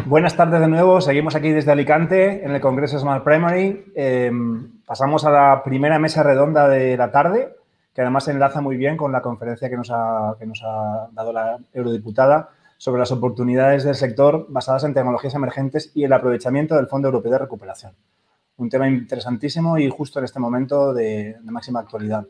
Buenas tardes de nuevo. Seguimos aquí desde Alicante en el Congreso Smart Primary. Pasamos a la primera mesa redonda de la tarde, que además enlaza muy bien con la conferencia que nos ha dado la eurodiputada sobre las oportunidades del sector basadas en tecnologías emergentes y el aprovechamiento del Fondo Europeo de Recuperación. Un tema interesantísimo y justo en este momento de máxima actualidad.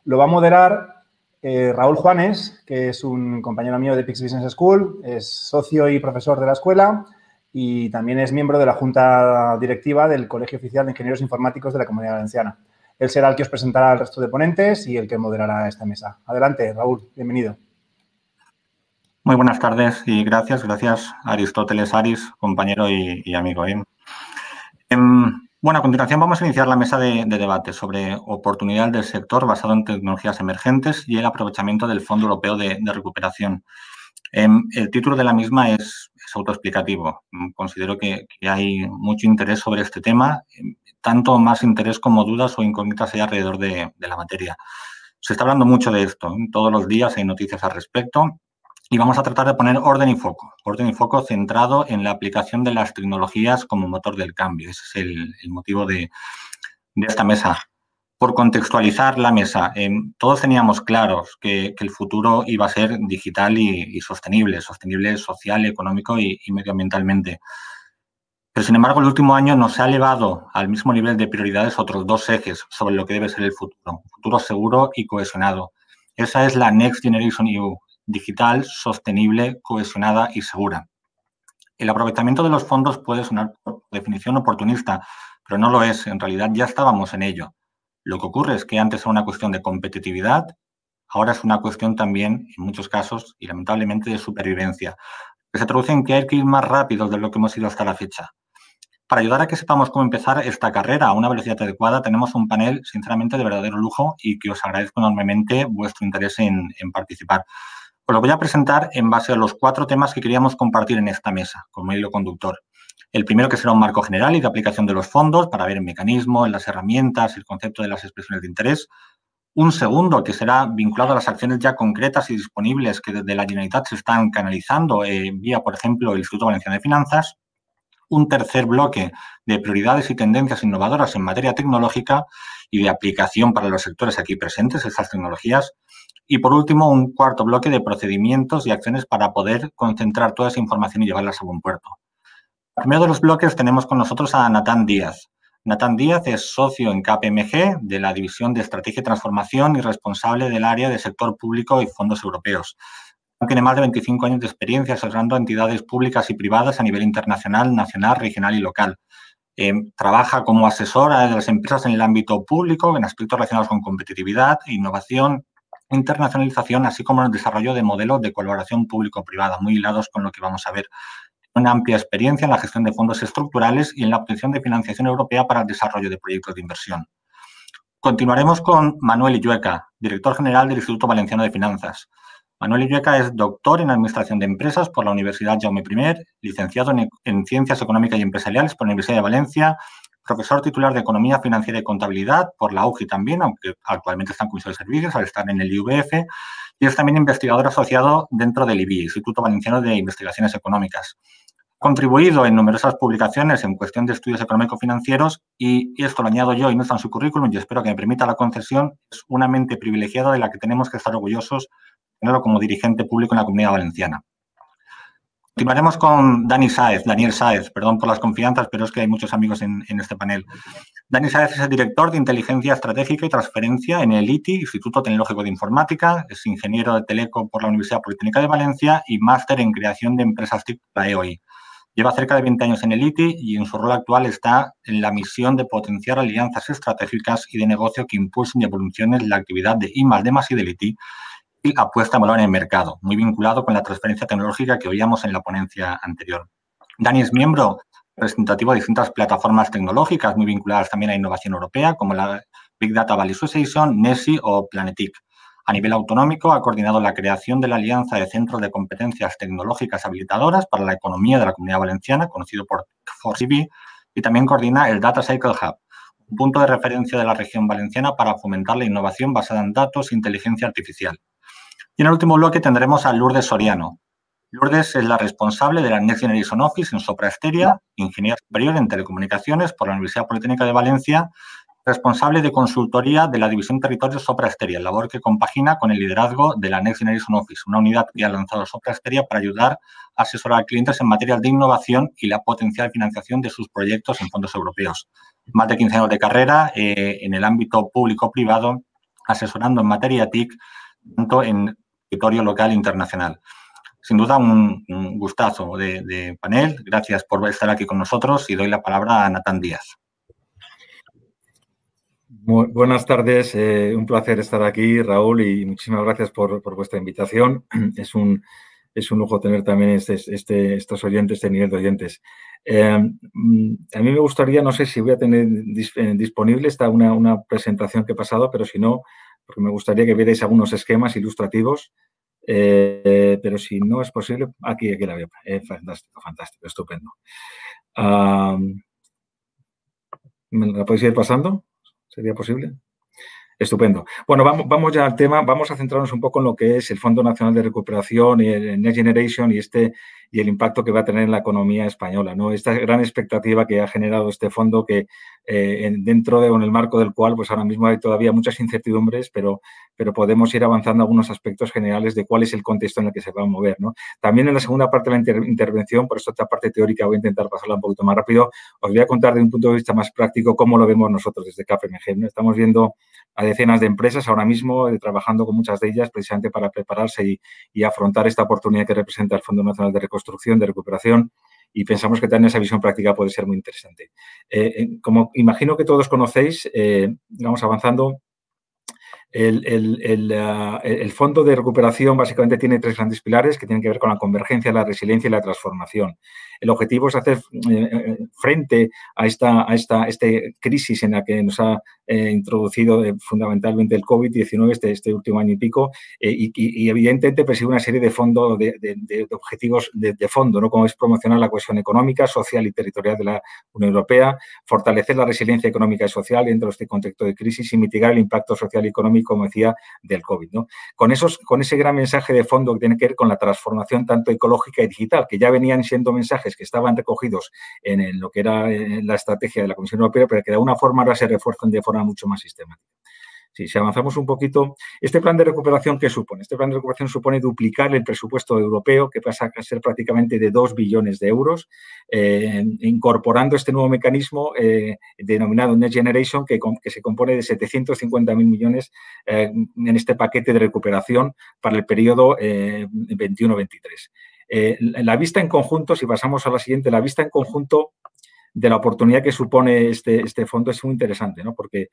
Lo va a moderar Raúl Juanes, que es un compañero mío de Pix Business School, es socio y profesor de la escuela y también es miembro de la Junta Directiva del Colegio Oficial de Ingenieros Informáticos de la Comunidad Valenciana. Él será el que os presentará al resto de ponentes y el que moderará esta mesa. Adelante, Raúl, bienvenido. Muy buenas tardes y gracias Aristóteles Aris, compañero y amigo. Bueno, a continuación vamos a iniciar la mesa de debate sobre oportunidades del sector basado en tecnologías emergentes y el aprovechamiento del Fondo Europeo de Recuperación. El título de la misma es autoexplicativo. Considero que hay mucho interés sobre este tema, tanto más interés como dudas o incógnitas hay alrededor de la materia. Se está hablando mucho de esto, todos los días hay noticias al respecto y vamos a tratar de poner orden y foco centrado en la aplicación de las tecnologías como motor del cambio. Ese es el motivo de esta mesa. Por contextualizar la mesa, todos teníamos claros que el futuro iba a ser digital y sostenible social, económico y medioambientalmente. Pero, sin embargo, el último año nos ha elevado al mismo nivel de prioridades otros dos ejes sobre lo que debe ser el futuro. Un futuro seguro y cohesionado. Esa es la Next Generation EU, digital, sostenible, cohesionada y segura. El aprovechamiento de los fondos puede sonar por definición oportunista, pero no lo es. En realidad ya estábamos en ello. Lo que ocurre es que antes era una cuestión de competitividad, ahora es una cuestión también, en muchos casos, y lamentablemente, de supervivencia, que se traduce en que hay que ir más rápidos de lo que hemos ido hasta la fecha. Para ayudar a que sepamos cómo empezar esta carrera a una velocidad adecuada, tenemos un panel, sinceramente, de verdadero lujo y que os agradezco enormemente vuestro interés en participar. Os lo voy a presentar en base a los 4 temas que queríamos compartir en esta mesa, como hilo conductor. El primero, que será un marco general y de aplicación de los fondos para ver el mecanismo, las herramientas, el concepto de las expresiones de interés. Un segundo, que será vinculado a las acciones ya concretas y disponibles que desde la Generalitat se están canalizando vía, por ejemplo, el Instituto Valenciano de Finanzas. Un tercer bloque de prioridades y tendencias innovadoras en materia tecnológica y de aplicación para los sectores aquí presentes, estas tecnologías. Y, por último, un cuarto bloque de procedimientos y acciones para poder concentrar toda esa información y llevarlas a buen puerto. En el primero de los bloques tenemos con nosotros a Natán Díaz. Natán Díaz es socio en KPMG de la División de Estrategia y Transformación y responsable del área de sector público y fondos europeos. Tiene más de 25 años de experiencia asesorando a entidades públicas y privadas a nivel internacional, nacional, regional y local. Trabaja como asesora de las empresas en el ámbito público en aspectos relacionados con competitividad, innovación, internacionalización, así como en el desarrollo de modelos de colaboración público-privada, muy hilados con lo que vamos a ver. Una amplia experiencia en la gestión de fondos estructurales y en la obtención de financiación europea para el desarrollo de proyectos de inversión. Continuaremos con Manuel Illueca, director general del Instituto Valenciano de Finanzas. Manuel Illueca es doctor en Administración de Empresas por la Universidad Jaume I, licenciado en Ciencias Económicas y Empresariales por la Universidad de Valencia, profesor titular de Economía Financiera y Contabilidad por la UGI también, aunque actualmente está en Comisión de Servicios al estar en el IVF, y es también investigador asociado dentro del IBI, Instituto Valenciano de Investigaciones Económicas. Ha contribuido en numerosas publicaciones en cuestión de estudios económico-financieros y esto lo añado yo y no está en su currículum y espero que me permita la concesión, es una mente privilegiada de la que tenemos que estar orgullosos tenerlo como dirigente público en la Comunidad Valenciana. Continuaremos con Daniel Sáez, perdón por las confianzas, pero es que hay muchos amigos en este panel. Dani Sáez es el director de Inteligencia Estratégica y Transferencia en el ITI, Instituto Tecnológico de Informática, es ingeniero de Teleco por la Universidad Politécnica de Valencia y máster en creación de empresas TIC por la EOI. Lleva cerca de 20 años en el ITI y en su rol actual está en la misión de potenciar alianzas estratégicas y de negocio que impulsen y evolucionen la actividad de I+D+I del ITI y la puesta en valor en el mercado, muy vinculado con la transferencia tecnológica que oíamos en la ponencia anterior. Dani es miembro representativo de distintas plataformas tecnológicas muy vinculadas también a innovación europea, como la Big Data Valley Association, NESI o Planetic. A nivel autonómico, ha coordinado la creación de la Alianza de Centros de Competencias Tecnológicas Habilitadoras para la Economía de la Comunidad Valenciana, conocido por Forcibi, y también coordina el Data Cycle Hub, un punto de referencia de la región valenciana para fomentar la innovación basada en datos e inteligencia artificial. Y en el último bloque tendremos a Lourdes Soriano. Lourdes es la responsable de la Next Generation Office en Sopra Steria, ingeniera superior en telecomunicaciones por la Universidad Politécnica de Valencia, responsable de consultoría de la División Territorios Sopra Steria, labor que compagina con el liderazgo de la Next Generation Office, una unidad que ha lanzado Sopra Steria para ayudar a asesorar a clientes en materia de innovación y la potencial financiación de sus proyectos en fondos europeos. Más de 15 años de carrera en el ámbito público-privado, asesorando en materia TIC, tanto en territorio local e internacional. Sin duda, un gustazo de panel. Gracias por estar aquí con nosotros y doy la palabra a Natán Díaz. Muy buenas tardes, un placer estar aquí, Raúl, y muchísimas gracias por vuestra invitación. Es un lujo tener también estos oyentes, este nivel de oyentes. A mí me gustaría, no sé si voy a tener disponible una presentación que he pasado, pero si no, porque me gustaría que vierais algunos esquemas ilustrativos, pero si no es posible, aquí la veo. Fantástico, estupendo. ¿Me la podéis ir pasando? ¿Sería posible? Estupendo. Bueno, vamos ya al tema. Vamos a centrarnos un poco en lo que es el Fondo Nacional de Recuperación y el Next Generation y el impacto que va a tener en la economía española, ¿no? Esta gran expectativa que ha generado este fondo que dentro de o en el marco del cual pues ahora mismo hay todavía muchas incertidumbres, pero podemos ir avanzando algunos aspectos generales de cuál es el contexto en el que se va a mover, ¿no? También en la segunda parte de la intervención, por esta parte teórica voy a intentar pasarla un poquito más rápido, os voy a contar de un punto de vista más práctico cómo lo vemos nosotros desde KPMG, ¿no? Estamos viendo a decenas de empresas ahora mismo, trabajando con muchas de ellas precisamente para prepararse y afrontar esta oportunidad que representa el Fondo Nacional de Reconstrucción, de Recuperación, y pensamos que también esa visión práctica puede ser muy interesante. Como imagino que todos conocéis, vamos avanzando. El Fondo de Recuperación básicamente tiene tres grandes pilares que tienen que ver con la convergencia, la resiliencia y la transformación. El objetivo es hacer frente a esta crisis en la que nos ha introducido fundamentalmente el COVID-19 este último año y pico y evidentemente persigue una serie de fondos, de objetivos de fondo, ¿no? Como es promocionar la cohesión económica, social y territorial de la Unión Europea, fortalecer la resiliencia económica y social dentro de este contexto de crisis y mitigar el impacto social y económico, como decía, del COVID, ¿no? Con ese gran mensaje de fondo que tiene que ver con la transformación tanto ecológica y digital, que ya venían siendo mensajes que estaban recogidos en lo que era la estrategia de la Comisión Europea, pero que de alguna forma ahora se refuerzan de forma mucho más sistemática. Sí, si avanzamos un poquito, este plan de recuperación, ¿qué supone? Este plan de recuperación supone duplicar el presupuesto europeo, que pasa a ser prácticamente de 2 billones de euros, incorporando este nuevo mecanismo denominado Next Generation, que se compone de 750.000 millones en este paquete de recuperación para el periodo 21-23. La vista en conjunto, si pasamos a la siguiente, la vista en conjunto de la oportunidad que supone este fondo es muy interesante, ¿no? Porque,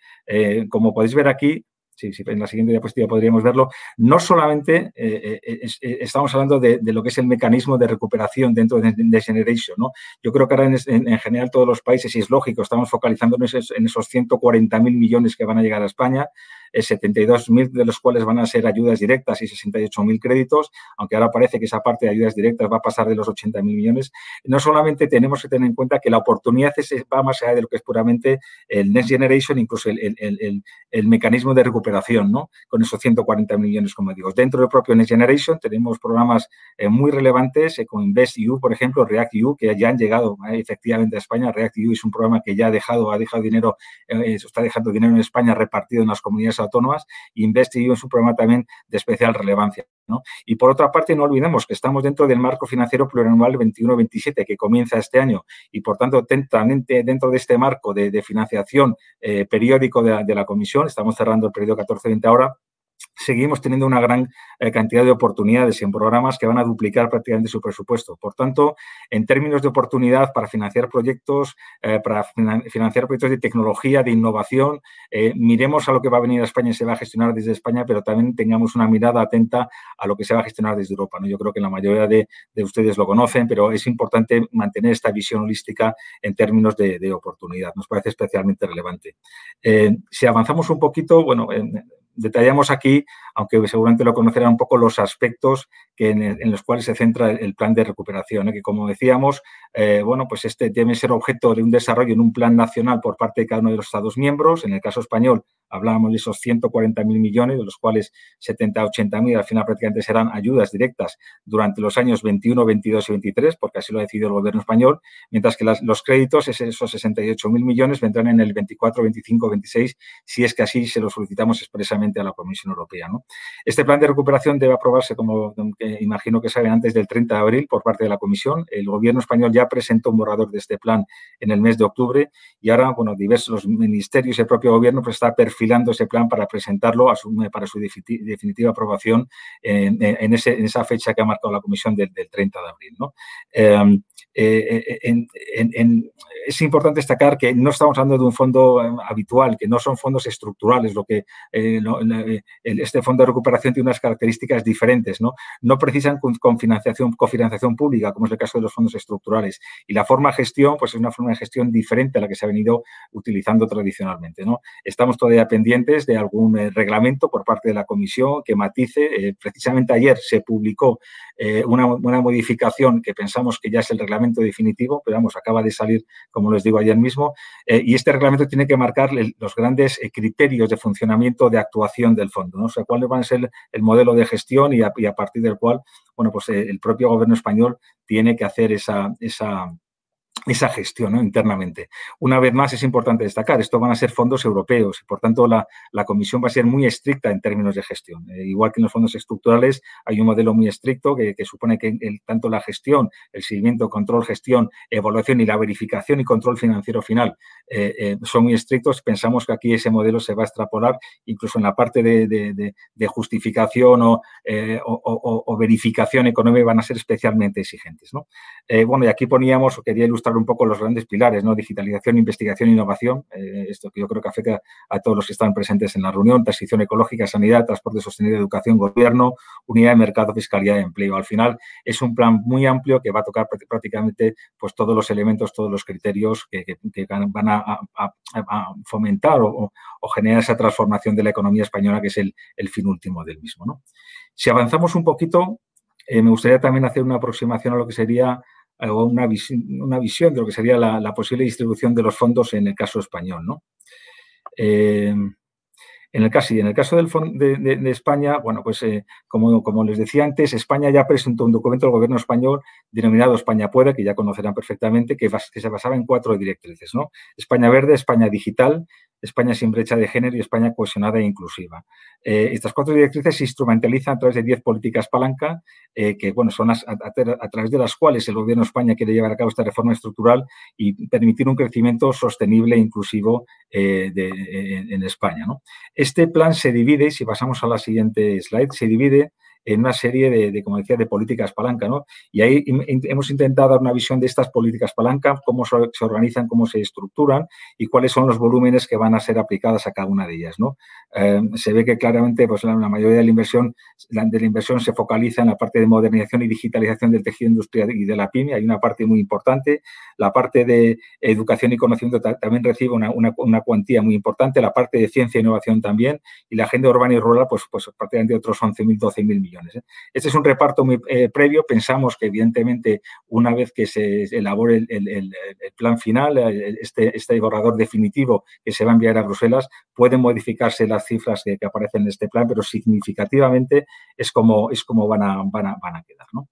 como podéis ver aquí, sí, en la siguiente diapositiva podríamos verlo, no solamente estamos hablando de lo que es el mecanismo de recuperación dentro de Next Generation, ¿no? Yo creo que ahora en general todos los países, y es lógico, estamos focalizándonos en esos 140.000 millones que van a llegar a España, 72.000 de los cuales van a ser ayudas directas y 68.000 créditos, aunque ahora parece que esa parte de ayudas directas va a pasar de los 80.000 millones. No solamente tenemos que tener en cuenta que la oportunidad va más allá de lo que es puramente el Next Generation, incluso el mecanismo de recuperación, ¿no? Con esos 140 millones, como digo. Dentro del propio Next Generation tenemos programas muy relevantes, como InvestEU, por ejemplo, ReactEU, que ya han llegado efectivamente a España. ReactEU es un programa que ya ha dejado dinero, está dejando dinero en España repartido en las comunidades autónomas. InvestEU es un programa también de especial relevancia, ¿no? Y por otra parte, no olvidemos que estamos dentro del marco financiero plurianual 21-27 que comienza este año y, por tanto, también dentro de este marco de financiación periódico de la Comisión, estamos cerrando el periodo 14-20 ahora, seguimos teniendo una gran cantidad de oportunidades en programas que van a duplicar prácticamente su presupuesto. Por tanto, en términos de oportunidad para financiar proyectos, de tecnología, de innovación, miremos a lo que va a venir a España y se va a gestionar desde España, pero también tengamos una mirada atenta a lo que se va a gestionar desde Europa, ¿no? Yo creo que la mayoría de ustedes lo conocen, pero es importante mantener esta visión holística en términos de oportunidad. Nos parece especialmente relevante. Si avanzamos un poquito, bueno, detallamos aquí, aunque seguramente lo conocerán un poco, los aspectos en los cuales se centra el plan de recuperación, que como decíamos, bueno, pues este debe ser objeto de un desarrollo en un plan nacional por parte de cada uno de los Estados miembros. En el caso español hablábamos de esos 140.000 millones, de los cuales 70 a 80.000 al final prácticamente serán ayudas directas durante los años 21, 22 y 23, porque así lo ha decidido el gobierno español, mientras que los créditos, esos 68.000 millones, vendrán en el 24, 25, 26, si es que así se lo solicitamos expresamente a la Comisión Europea, ¿no? Este plan de recuperación debe aprobarse, como imagino que saben, antes del 30 de abril por parte de la Comisión. El gobierno español ya presentó un borrador de este plan en el mes de octubre y ahora, bueno, diversos ministerios y el propio gobierno pues está perfilando ese plan para presentarlo para su definitiva aprobación en esa fecha que ha marcado la Comisión del 30 de abril, ¿no? Es importante destacar que no estamos hablando de un fondo habitual, que no son fondos estructurales, este fondo de recuperación tiene unas características diferentes, ¿no? No precisan cofinanciación pública, como es el caso de los fondos estructurales, y la forma de gestión pues es una forma de gestión diferente a la que se ha venido utilizando tradicionalmente, ¿no? Estamos todavía pendientes de algún reglamento por parte de la Comisión que matice. Precisamente ayer se publicó una modificación que pensamos que ya es el reglamento definitivo, pero vamos, acaba de salir, como les digo, ayer mismo, y este reglamento tiene que marcar los grandes criterios de funcionamiento, de actuación del fondo, ¿no? O sea, cuáles van a ser el modelo de gestión y a partir del cual, bueno, pues el propio gobierno español tiene que hacer esa gestión, ¿no? Internamente. Una vez más, es importante destacar, estos van a ser fondos europeos y, por tanto, la Comisión va a ser muy estricta en términos de gestión. Igual que en los fondos estructurales, hay un modelo muy estricto que supone que tanto la gestión, el seguimiento, control, gestión, evaluación y la verificación y control financiero final son muy estrictos. Pensamos que aquí ese modelo se va a extrapolar incluso en la parte de justificación o verificación económica, van a ser especialmente exigentes, ¿no? Bueno, y aquí poníamos, o quería ilustrar un poco los grandes pilares, ¿no? Digitalización, investigación e innovación. Esto que yo creo que afecta a todos los que están presentes en la reunión. Transición ecológica, sanidad, transporte sostenible, educación, gobierno, unidad de mercado, fiscalidad y empleo. Al final es un plan muy amplio que va a tocar prácticamente pues todos los elementos, todos los criterios que van a fomentar o generar esa transformación de la economía española, que es el fin último del mismo, ¿no? Si avanzamos un poquito, me gustaría también hacer una aproximación a lo que sería o una visión de lo que sería la posible distribución de los fondos en el caso español, ¿no? En el caso de España, bueno, pues como les decía antes, España ya presentó un documento del gobierno español denominado España Puede, que ya conocerán perfectamente, que se basaba en 4 directrices, ¿no? España Verde, España Digital, España sin brecha de género y España cohesionada e inclusiva. Estas 4 directrices se instrumentalizan a través de 10 políticas palanca, que bueno, son a través de las cuales el gobierno de España quiere llevar a cabo esta reforma estructural y permitir un crecimiento sostenible e inclusivo en España, ¿no? Este plan se divide, si pasamos a la siguiente slide, se divide en una serie como decía, de políticas palanca, ¿no? Y ahí hemos intentado dar una visión de estas políticas palanca, cómo se organizan, cómo se estructuran y cuáles son los volúmenes que van a ser aplicadas a cada una de ellas, ¿no? Se ve que claramente pues, la mayoría de la inversión se focaliza en la parte de modernización y digitalización del tejido industrial y de la pyme. Hay una parte muy importante. La parte de educación y conocimiento también recibe una cuantía muy importante. La parte de ciencia e innovación también. Y la agenda urbana y rural, pues prácticamente otros 11.000, 12.000 millones. Este es un reparto muy previo. Pensamos que, evidentemente, una vez que se elabore el plan final, este borrador definitivo que se va a enviar a Bruselas, pueden modificarse las cifras que aparecen en este plan, pero significativamente es como van a quedar, ¿no?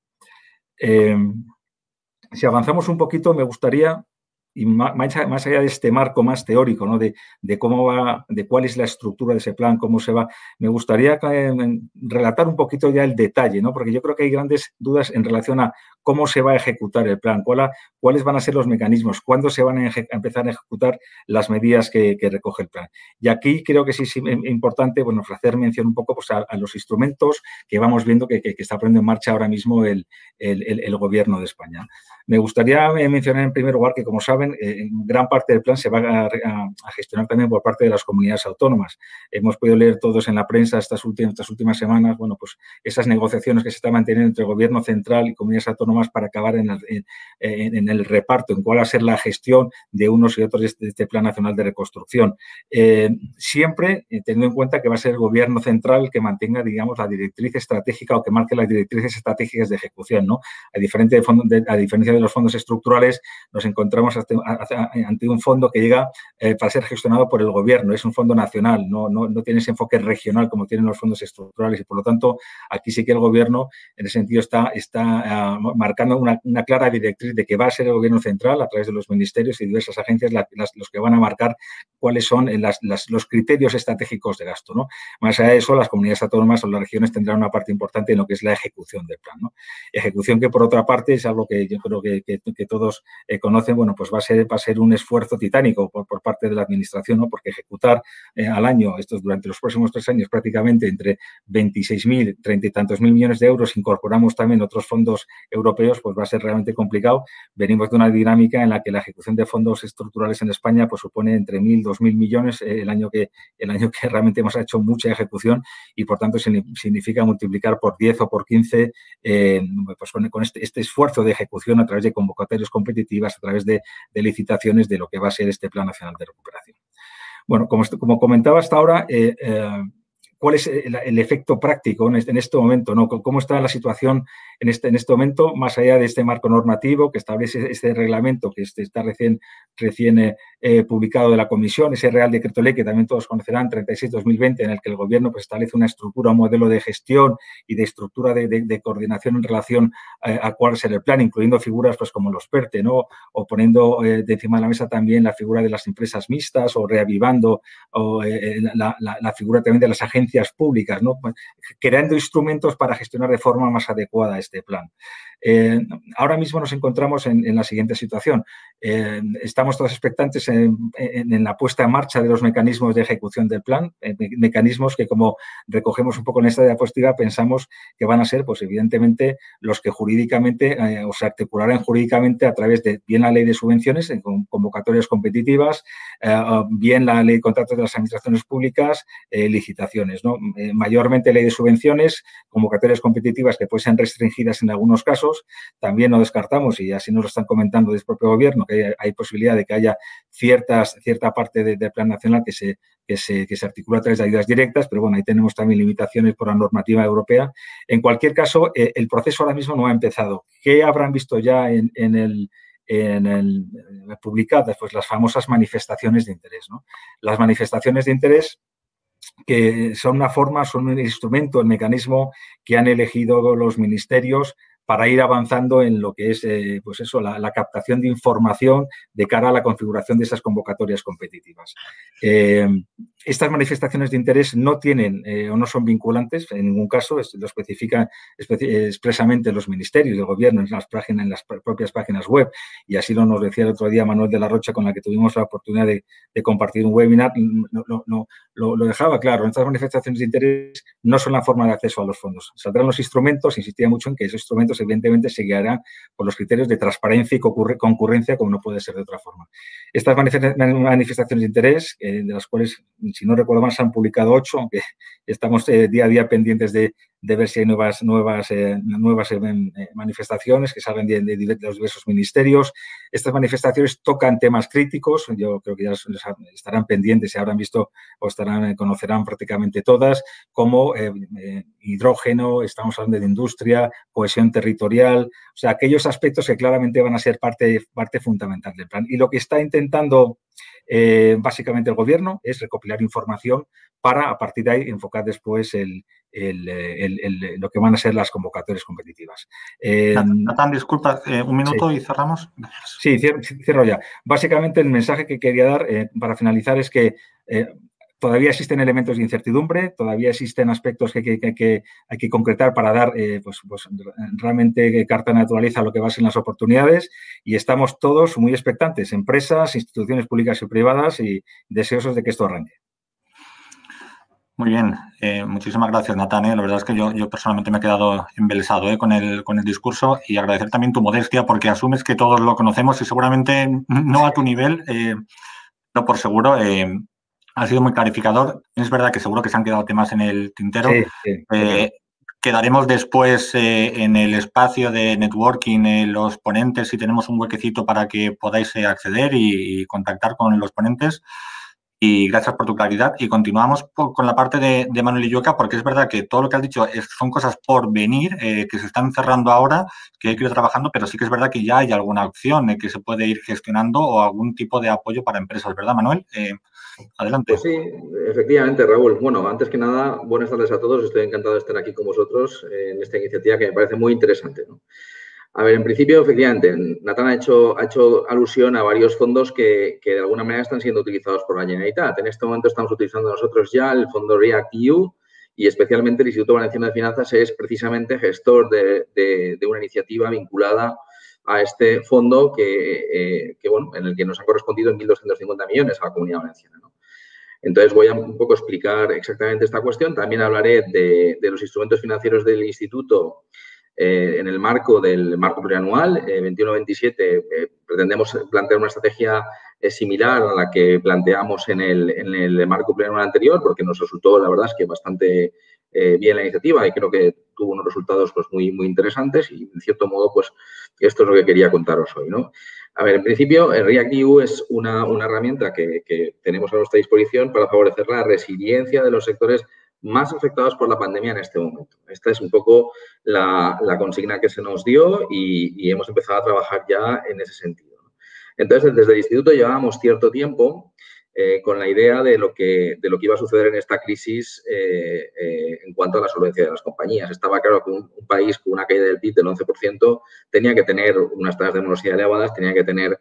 Si avanzamos un poquito, me gustaría, y más allá de este marco más teórico, ¿no? de cómo va, de cuál es la estructura de ese plan, cómo se va, me gustaría relatar un poquito ya el detalle, ¿no? Porque yo creo que hay grandes dudas en relación a cómo se va a ejecutar el plan, cuáles van a ser los mecanismos, cuándo se van a empezar a ejecutar las medidas que recoge el plan. Y aquí creo que sí es importante, bueno, hacer mención un poco pues, a los instrumentos que vamos viendo que está poniendo en marcha ahora mismo el gobierno de España. Me gustaría mencionar en primer lugar que, como saben, saben, gran parte del plan se va a gestionar también por parte de las comunidades autónomas. Hemos podido leer todos en la prensa estas últimas semanas, bueno, pues esas negociaciones que se están manteniendo entre el Gobierno central y comunidades autónomas para acabar en el reparto, en cuál va a ser la gestión de unos y otros de este Plan Nacional de Reconstrucción. Siempre teniendo en cuenta que va a ser el Gobierno central que mantenga, digamos, la directriz estratégica o que marque las directrices estratégicas de ejecución, ¿no? A diferencia de los fondos estructurales, nos encontramos ante un fondo que llega para ser gestionado por el Gobierno. Es un fondo nacional, no tiene ese enfoque regional como tienen los fondos estructurales y, por lo tanto, aquí sí que el Gobierno, en ese sentido, está marcando una clara directriz de que va a ser el Gobierno central, a través de los ministerios y diversas agencias, los que van a marcar cuáles son los criterios estratégicos de gasto, ¿no? Más allá de eso, las comunidades autónomas o las regiones tendrán una parte importante en lo que es la ejecución del plan, ¿no? Ejecución que, por otra parte, es algo que yo creo que todos conocen, bueno, pues va a ser un esfuerzo titánico por parte de la Administración, ¿no? Porque ejecutar al año, durante los próximos 3 años, prácticamente entre 26.000, 30 y tantos mil millones de euros, incorporamos también otros fondos europeos, pues va a ser realmente complicado. Venimos de una dinámica en la que la ejecución de fondos estructurales en España pues supone entre 1.000 y 2.000 millones el año que realmente hemos hecho mucha ejecución y, por tanto, significa multiplicar por 10 o por 15 pues con este esfuerzo de ejecución a través de convocatorias competitivas, a través de licitaciones de lo que va a ser este Plan Nacional de Recuperación. Bueno, como comentaba hasta ahora, ¿cuál es el efecto práctico en este momento, ¿no? ¿Cómo está la situación en este momento, más allá de este marco normativo que establece este reglamento que está recién publicado de la Comisión, ese Real Decreto Ley que también todos conocerán, 36/2020, en el que el Gobierno pues, establece una estructura, un modelo de gestión y de estructura de coordinación en relación a cuál será el plan, incluyendo figuras pues, como los PERTE, ¿no? O poniendo de encima de la mesa también la figura de las empresas mixtas o reavivando la figura también de las agencias públicas, ¿no? Creando instrumentos para gestionar de forma más adecuada este plan. Ahora mismo nos encontramos en la siguiente situación. Estamos todos expectantes en la puesta en marcha de los mecanismos de ejecución del plan, mecanismos que, como recogemos un poco en esta diapositiva, pensamos que van a ser, pues evidentemente, los que jurídicamente o se articularán jurídicamente a través de bien la ley de subvenciones, con convocatorias competitivas, bien la ley de contratos de las administraciones públicas, licitaciones, ¿no? Mayormente ley de subvenciones, convocatorias competitivas que pueden ser restringidas en algunos casos. También no descartamos, y así nos lo están comentando desde el propio Gobierno, que hay posibilidad de que haya cierta parte del Plan Nacional que se articula a través de ayudas directas, pero bueno, ahí tenemos también limitaciones por la normativa europea. En cualquier caso, el proceso ahora mismo no ha empezado. ¿Qué habrán visto ya en el publicadas? Pues las famosas manifestaciones de interés, ¿no? Las manifestaciones de interés, que son son un instrumento, el mecanismo que han elegido los ministerios para ir avanzando en lo que es pues eso, la captación de información de cara a la configuración de esas convocatorias competitivas. Estas manifestaciones de interés no tienen o no son vinculantes en ningún caso, lo especifican expresamente los ministerios de Gobierno en las propias páginas web, y así nos decía el otro día Manuel de la Rocha, con la que tuvimos la oportunidad de compartir un webinar, lo dejaba claro. Estas manifestaciones de interés no son la forma de acceso a los fondos. Saldrán los instrumentos, insistía mucho en que esos instrumentos evidentemente se guiarán por los criterios de transparencia y concurrencia, como no puede ser de otra forma. Estas manifestaciones de interés, de las cuales, si no recuerdo mal, se han publicado 8, aunque estamos día a día pendientes de ver si hay nuevas manifestaciones que salgan de los diversos ministerios. Estas manifestaciones tocan temas críticos, yo creo que ya estarán pendientes, se habrán visto o conocerán prácticamente todas, como hidrógeno, estamos hablando de industria, cohesión territorial, o sea, aquellos aspectos que claramente van a ser parte fundamental del plan. Y lo que está intentando básicamente el Gobierno es recopilar información para, a partir de ahí, enfocar después lo que van a ser las convocatorias competitivas. Natán, disculpa, un minuto sí. Y cerramos. Gracias. Sí, cierro ya. Básicamente, el mensaje que quería dar para finalizar es que todavía existen elementos de incertidumbre, todavía existen aspectos que hay que concretar para dar pues realmente carta naturaleza a lo que va a ser las oportunidades, y estamos todos muy expectantes, empresas, instituciones públicas y privadas, y deseosos de que esto arranque. Muy bien, muchísimas gracias, Natán. La verdad es que yo personalmente me he quedado embelesado con el discurso, y agradecer también tu modestia, porque asumes que todos lo conocemos y seguramente no a tu nivel, no por seguro. Ha sido muy clarificador. Es verdad que seguro que se han quedado temas en el tintero. Sí. Quedaremos después en el espacio de networking los ponentes, si tenemos un huequecito para que podáis acceder y contactar con los ponentes. Y gracias por tu claridad. Y continuamos con la parte de Manuel Illueca, porque es verdad que todo lo que has dicho son cosas por venir, que se están cerrando ahora, que hay que ir trabajando, pero sí que es verdad que ya hay alguna opción que se puede ir gestionando, o algún tipo de apoyo para empresas, ¿verdad, Manuel? Adelante. Pues sí, efectivamente, Raúl. Bueno, antes que nada, buenas tardes a todos. Estoy encantado de estar aquí con vosotros en esta iniciativa que me parece muy interesante, ¿no? A ver, en principio, efectivamente, Natán ha hecho alusión a varios fondos que de alguna manera están siendo utilizados por la Generalitat. En este momento estamos utilizando nosotros ya el fondo REACT-EU, y especialmente el Instituto Valenciano de Finanzas es precisamente gestor de una iniciativa vinculada a este fondo que, bueno, en el que nos han correspondido en 1.250 millones a la Comunidad Valenciana, ¿no? Entonces, voy a un poco explicar exactamente esta cuestión. También hablaré de los instrumentos financieros del Instituto en el marco del marco plurianual 21-27. Pretendemos plantear una estrategia similar a la que planteamos en el marco plurianual anterior, porque nos resultó, la verdad, es que bastante bien la iniciativa, y creo que tuvo unos resultados pues muy interesantes, y en cierto modo pues esto es lo que quería contaros hoy, ¿no? A ver, en principio, el REACT-EU es una herramienta que tenemos a nuestra disposición para favorecer la resiliencia de los sectores más afectados por la pandemia en este momento. Esta es un poco la consigna que se nos dio, y hemos empezado a trabajar ya en ese sentido, ¿no? Entonces, desde el Instituto llevábamos cierto tiempo con la idea de lo que iba a suceder en esta crisis en cuanto a la solvencia de las compañías. Estaba claro que un país con una caída del PIB del 11% tenía que tener unas tasas de morosidad elevadas, tenía que tener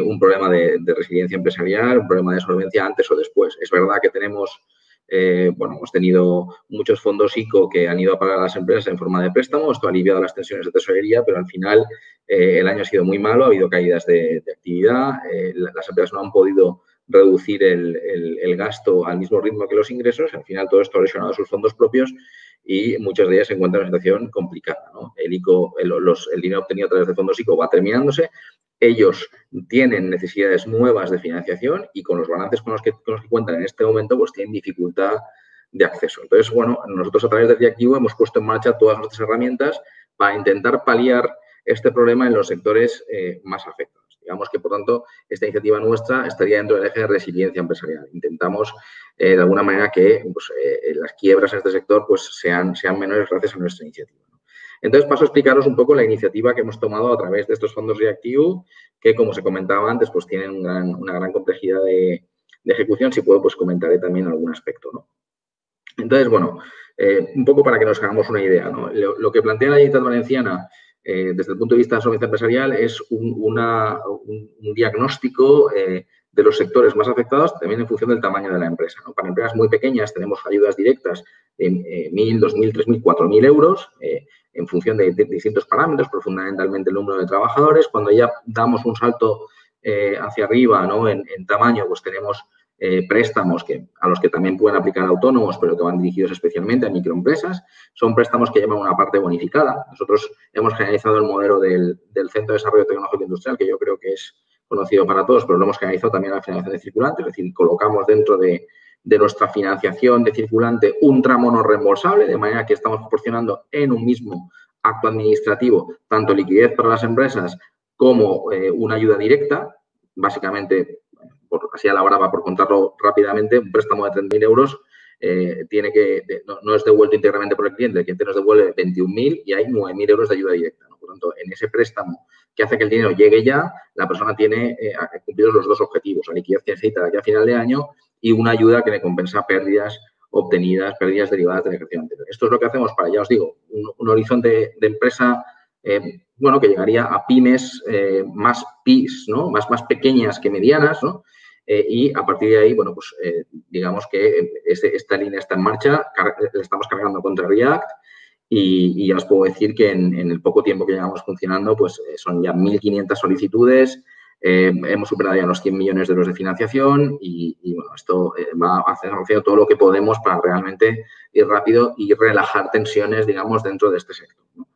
un problema de resiliencia empresarial, un problema de solvencia antes o después. Es verdad que tenemos, hemos tenido muchos fondos ICO que han ido a pagar a las empresas en forma de préstamo. Esto ha aliviado las tensiones de tesorería, pero al final el año ha sido muy malo, ha habido caídas de actividad, las empresas no han podido reducir el gasto al mismo ritmo que los ingresos. Al final, todo esto ha lesionado sus fondos propios, y muchas de ellas se encuentran en una situación complicada, ¿no? El dinero obtenido a través de fondos ICO va terminándose. Ellos tienen necesidades nuevas de financiación, y con los balances con los que cuentan en este momento, pues tienen dificultad de acceso. Entonces, bueno, nosotros a través de REACT-EU hemos puesto en marcha todas nuestras herramientas para intentar paliar este problema en los sectores más afectados. Digamos que, por tanto, esta iniciativa nuestra estaría dentro del eje de resiliencia empresarial. Intentamos, de alguna manera, que las quiebras en este sector pues, sean menores gracias a nuestra iniciativa, ¿no? Entonces, paso a explicaros un poco la iniciativa que hemos tomado a través de estos fondos REACT-EU, que, como se comentaba antes, pues tienen una gran complejidad de ejecución. Si puedo, pues comentaré también algún aspecto, ¿no? Entonces, bueno, un poco para que nos hagamos una idea, ¿no? Lo que plantea la Generalitat Valenciana desde el punto de vista de solvencia empresarial es un diagnóstico de los sectores más afectados, también en función del tamaño de la empresa, ¿no? Para empresas muy pequeñas tenemos ayudas directas de 1.000, 2.000, 3.000, 4.000 euros en función de distintos parámetros, pero fundamentalmente el número de trabajadores. Cuando ya damos un salto hacia arriba, ¿no? en tamaño, pues tenemos préstamos a los que también pueden aplicar autónomos, pero que van dirigidos especialmente a microempresas. Son préstamos que llevan una parte bonificada. Nosotros hemos generalizado el modelo del Centro de Desarrollo Tecnológico Industrial, que yo creo que es conocido para todos, pero lo hemos generalizado también a la financiación de circulante. Es decir, colocamos dentro de nuestra financiación de circulante un tramo no reembolsable, de manera que estamos proporcionando en un mismo acto administrativo tanto liquidez para las empresas como una ayuda directa. Básicamente, así a la brava, por contarlo rápidamente, un préstamo de 30.000 euros no es devuelto íntegramente por el cliente nos devuelve 21.000 y hay 9.000 euros de ayuda directa, ¿no? Por lo tanto, en ese préstamo que hace que el dinero llegue ya, la persona tiene cumplidos los dos objetivos: la liquidez que necesita de aquí a final de año y una ayuda que le compensa pérdidas obtenidas, pérdidas derivadas del ejercicio anterior. Esto es lo que hacemos para, ya os digo, un horizonte de empresa que llegaría a pymes más PIS, ¿no? Más pequeñas que medianas, ¿no? Y a partir de ahí, digamos que esta línea está en marcha, la estamos cargando contra React, y ya os puedo decir que en el poco tiempo que llevamos funcionando, pues son ya 1.500 solicitudes, Hemos superado ya los 100 millones de euros de financiación y bueno, esto va haciendo todo lo que podemos para realmente ir rápido y relajar tensiones, digamos, dentro de este sector, ¿no?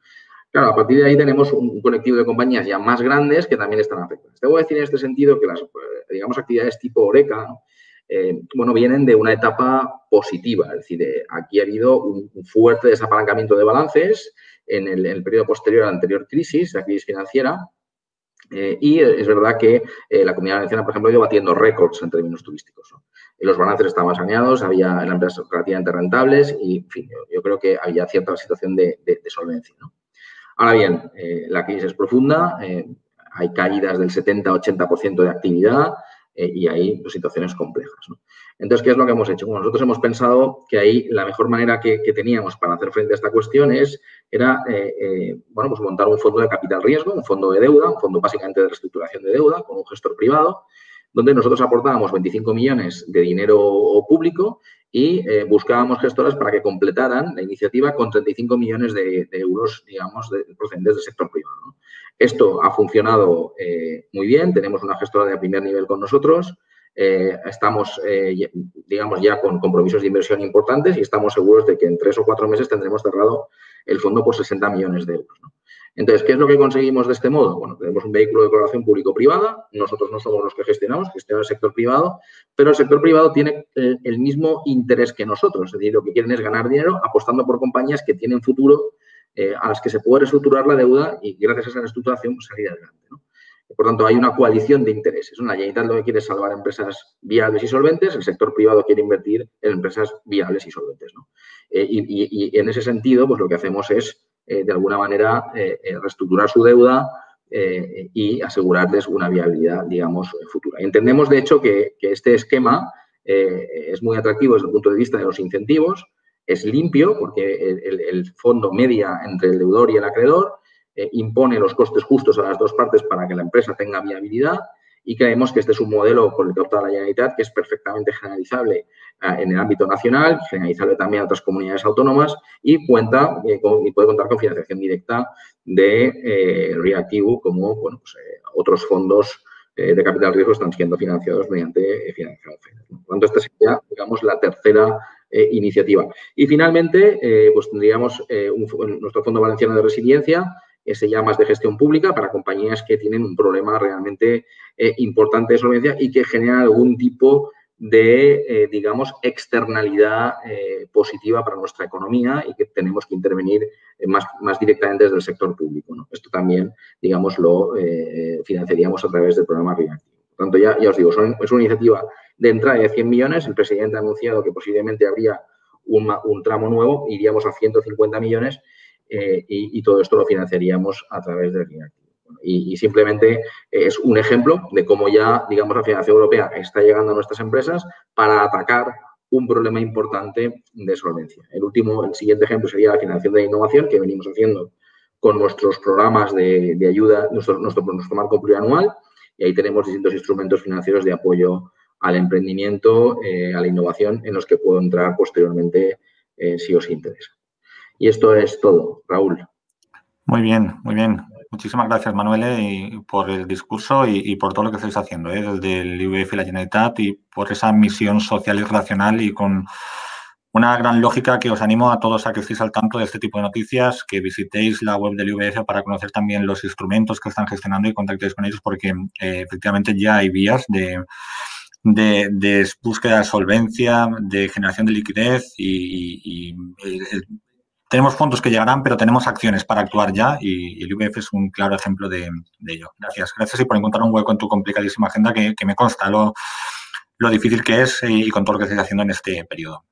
Claro, a partir de ahí tenemos un colectivo de compañías ya más grandes que también están afectadas. Debo decir en este sentido que las, digamos, actividades tipo Oreca, ¿no? Bueno, vienen de una etapa positiva, es decir, aquí ha habido un fuerte desapalancamiento de balances en el periodo posterior a la anterior crisis, la crisis financiera, y es verdad que la Comunidad Valenciana, por ejemplo, ha ido batiendo récords en términos turísticos, ¿no? Los balances estaban saneados, había empresas relativamente rentables y, en fin, yo creo que había cierta situación de solvencia, ¿no? Ahora bien, la crisis es profunda, hay caídas del 70-80% de actividad y hay situaciones complejas, ¿no? Entonces, ¿qué es lo que hemos hecho? Bueno, nosotros hemos pensado que ahí la mejor manera que teníamos para hacer frente a esta cuestión era bueno, pues montar un fondo de capital riesgo, un fondo de deuda, un fondo básicamente de reestructuración de deuda con un gestor privado, donde nosotros aportábamos 25 millones de dinero público y buscábamos gestoras para que completaran la iniciativa con 35 millones de euros, digamos, procedentes del sector privado, ¿no? Esto ha funcionado muy bien, tenemos una gestora de primer nivel con nosotros, estamos, digamos, ya con compromisos de inversión importantes y estamos seguros de que en 3 o 4 meses tendremos cerrado el fondo por 60 millones de euros, ¿no? Entonces, ¿qué es lo que conseguimos de este modo? Bueno, tenemos un vehículo de colaboración público-privada, nosotros no somos los que gestionamos, gestiona el sector privado, pero el sector privado tiene el mismo interés que nosotros, es decir, lo que quieren es ganar dinero apostando por compañías que tienen futuro, a las que se puede reestructurar la deuda y gracias a esa reestructuración pues, salir adelante, ¿no? Por tanto, hay una coalición de intereses. La Generalitat lo que quiere es salvar empresas viables y solventes, el sector privado quiere invertir en empresas viables y solventes, ¿no? Y en ese sentido, pues lo que hacemos es, de alguna manera, reestructurar su deuda y asegurarles una viabilidad, digamos, futura. Entendemos, de hecho, que este esquema es muy atractivo desde el punto de vista de los incentivos, es limpio porque el fondo media entre el deudor y el acreedor, impone los costes justos a las dos partes para que la empresa tenga viabilidad y creemos que este es un modelo por el que opta la Generalitat que es perfectamente generalizable en el ámbito nacional, generalizable también a otras comunidades autónomas y cuenta y puede contar con financiación directa de Reactivo como bueno, pues, otros fondos de capital riesgo están siendo financiados mediante financiación FEDER. Por lo tanto, esta sería, digamos, la tercera iniciativa. Y finalmente, pues tendríamos nuestro Fondo Valenciano de Resiliencia, ese ya más de gestión pública para compañías que tienen un problema realmente importante de solvencia y que generan algún tipo de, digamos, externalidad positiva para nuestra economía y que tenemos que intervenir más directamente desde el sector público, ¿no? Esto también, digamos, lo financiaríamos a través del programa Reactivo. Por tanto, ya os digo, es una iniciativa de entrada de 100 millones. El presidente ha anunciado que posiblemente habría un tramo nuevo, iríamos a 150 millones y todo esto lo financiaríamos a través del Reactivo. Y simplemente es un ejemplo de cómo ya, digamos, la financiación europea está llegando a nuestras empresas para atacar un problema importante de solvencia. El siguiente ejemplo sería la financiación de innovación que venimos haciendo con nuestros programas de ayuda, nuestro marco plurianual, y ahí tenemos distintos instrumentos financieros de apoyo al emprendimiento, a la innovación, en los que puedo entrar posteriormente si os interesa. Y esto es todo, Raúl. Muy bien, muy bien. Muchísimas gracias, Manuel, por el discurso y por todo lo que estáis haciendo, desde el IVF y la Generalitat y por esa misión social y relacional y con una gran lógica que os animo a todos a que estéis al tanto de este tipo de noticias, que visitéis la web del IVF para conocer también los instrumentos que están gestionando y contactéis con ellos porque efectivamente ya hay vías de búsqueda de solvencia, de generación de liquidez y tenemos fondos que llegarán, pero tenemos acciones para actuar ya y el IVF es un claro ejemplo de ello. Gracias. Gracias y por encontrar un hueco en tu complicadísima agenda que me consta lo difícil que es y con todo lo que estáis haciendo en este periodo.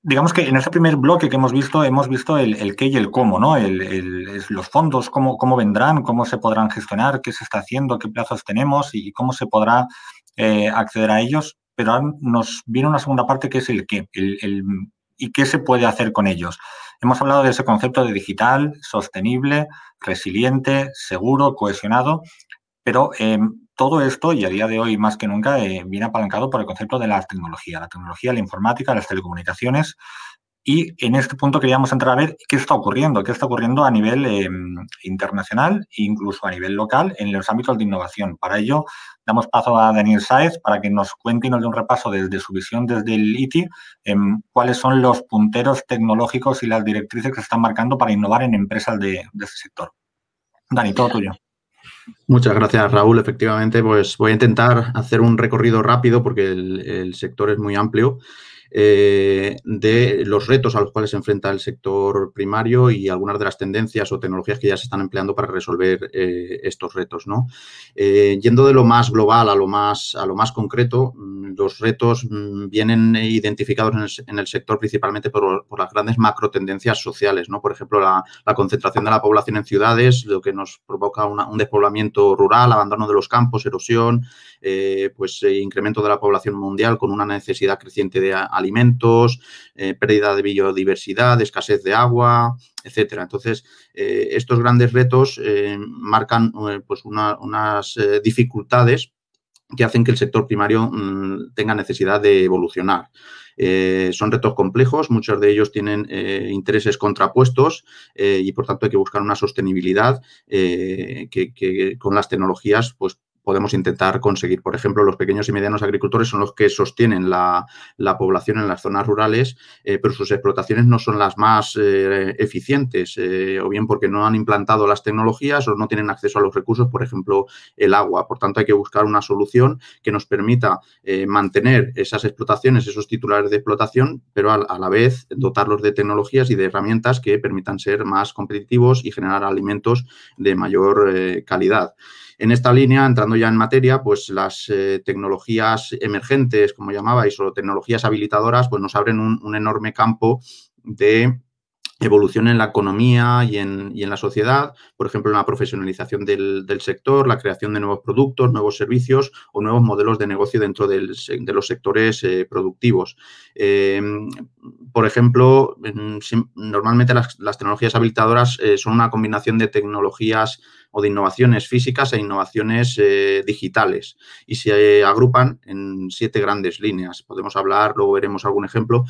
Digamos que en este primer bloque que hemos visto el qué y el cómo, ¿no? Los fondos, cómo vendrán, cómo se podrán gestionar, qué se está haciendo, qué plazos tenemos y cómo se podrá acceder a ellos. Pero ahora nos viene una segunda parte que es el qué, y qué se puede hacer con ellos. Hemos hablado de ese concepto de digital, sostenible, resiliente, seguro, cohesionado, pero todo esto, y a día de hoy más que nunca, viene apalancado por el concepto de la tecnología, la informática, las telecomunicaciones, Y en este punto queríamos entrar a ver qué está ocurriendo a nivel internacional e incluso a nivel local en los ámbitos de innovación. Para ello, damos paso a Daniel Sáez para que nos cuente y nos dé un repaso desde su visión desde el ITI, cuáles son los punteros tecnológicos y las directrices que se están marcando para innovar en empresas de este sector. Dani, todo tuyo. Muchas gracias, Raúl. Efectivamente, pues voy a intentar hacer un recorrido rápido porque el sector es muy amplio de los retos a los cuales se enfrenta el sector primario y algunas de las tendencias o tecnologías que ya se están empleando para resolver estos retos, ¿no? Yendo de lo más global a lo más concreto, los retos vienen identificados en el sector principalmente por las grandes macro tendencias sociales, ¿no? Por ejemplo, la concentración de la población en ciudades, lo que nos provoca un despoblamiento rural, abandono de los campos, erosión, incremento de la población mundial con una necesidad creciente de alimentos, pérdida de biodiversidad, escasez de agua, etcétera. Entonces, estos grandes retos marcan unas dificultades que hacen que el sector primario tenga necesidad de evolucionar. Son retos complejos, muchos de ellos tienen intereses contrapuestos y, por tanto, hay que buscar una sostenibilidad que con las tecnologías, pues, podemos intentar conseguir. Por ejemplo, los pequeños y medianos agricultores son los que sostienen la población en las zonas rurales, pero sus explotaciones no son las más eficientes, o bien porque no han implantado las tecnologías o no tienen acceso a los recursos, por ejemplo, el agua. Por tanto, hay que buscar una solución que nos permita mantener esas explotaciones, esos titulares de explotación, pero a la vez dotarlos de tecnologías y de herramientas que permitan ser más competitivos y generar alimentos de mayor calidad. En esta línea, entrando ya en materia, pues las tecnologías emergentes, como llamabais, o tecnologías habilitadoras, pues nos abren un enorme campo de evolución en la economía y en la sociedad, por ejemplo, en la profesionalización del sector, la creación de nuevos productos, nuevos servicios o nuevos modelos de negocio dentro de los sectores productivos. Por ejemplo, normalmente las tecnologías habilitadoras son una combinación de tecnologías o de innovaciones físicas e innovaciones digitales y se agrupan en 7 grandes líneas. Podemos hablar, luego veremos algún ejemplo,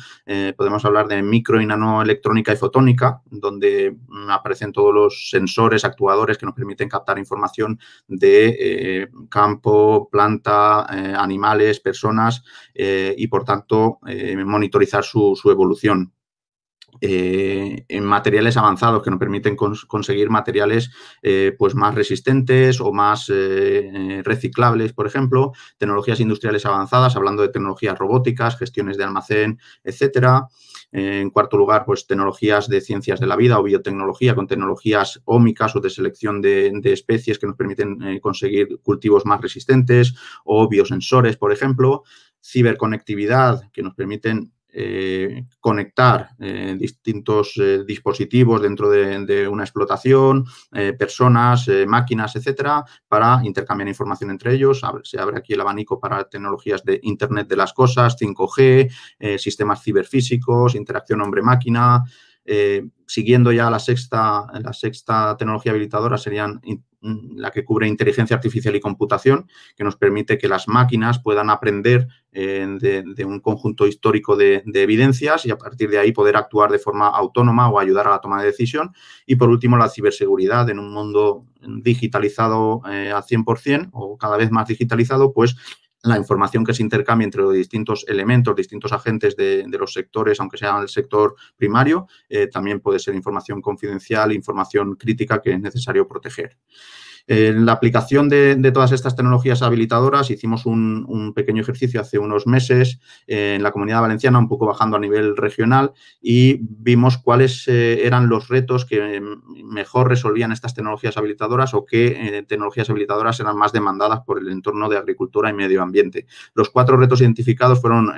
podemos hablar de micro y nanoelectrónica y fotónica, donde aparecen todos los sensores, actuadores que nos permiten captar información de campo, planta, animales, personas y, por tanto, monitorizar su evolución. En materiales avanzados que nos permiten conseguir materiales pues más resistentes o más reciclables, por ejemplo, tecnologías industriales avanzadas, hablando de tecnologías robóticas, gestiones de almacén, etcétera. En cuarto lugar, pues tecnologías de ciencias de la vida o biotecnología con tecnologías ómicas o de selección de especies que nos permiten conseguir cultivos más resistentes o biosensores, por ejemplo. Ciberconectividad, que nos permiten conectar distintos dispositivos dentro de una explotación, personas, máquinas, etcétera, para intercambiar información entre ellos. Se abre aquí el abanico para tecnologías de Internet de las cosas, 5G, sistemas ciberfísicos, interacción hombre-máquina. Siguiendo ya la sexta tecnología habilitadora serían la que cubre inteligencia artificial y computación, que nos permite que las máquinas puedan aprender de un conjunto histórico de evidencias y a partir de ahí poder actuar de forma autónoma o ayudar a la toma de decisión. Y por último, la ciberseguridad. En un mundo digitalizado al 100% o cada vez más digitalizado, pues la información que se intercambia entre los distintos elementos, distintos agentes de los sectores, aunque sea el sector primario, también puede ser información confidencial, información crítica que es necesario proteger. En la aplicación de todas estas tecnologías habilitadoras hicimos un pequeño ejercicio hace unos meses en la Comunidad Valenciana, un poco bajando a nivel regional, y vimos cuáles eran los retos que mejor resolvían estas tecnologías habilitadoras o qué tecnologías habilitadoras eran más demandadas por el entorno de agricultura y medio ambiente. Los 4 retos identificados fueron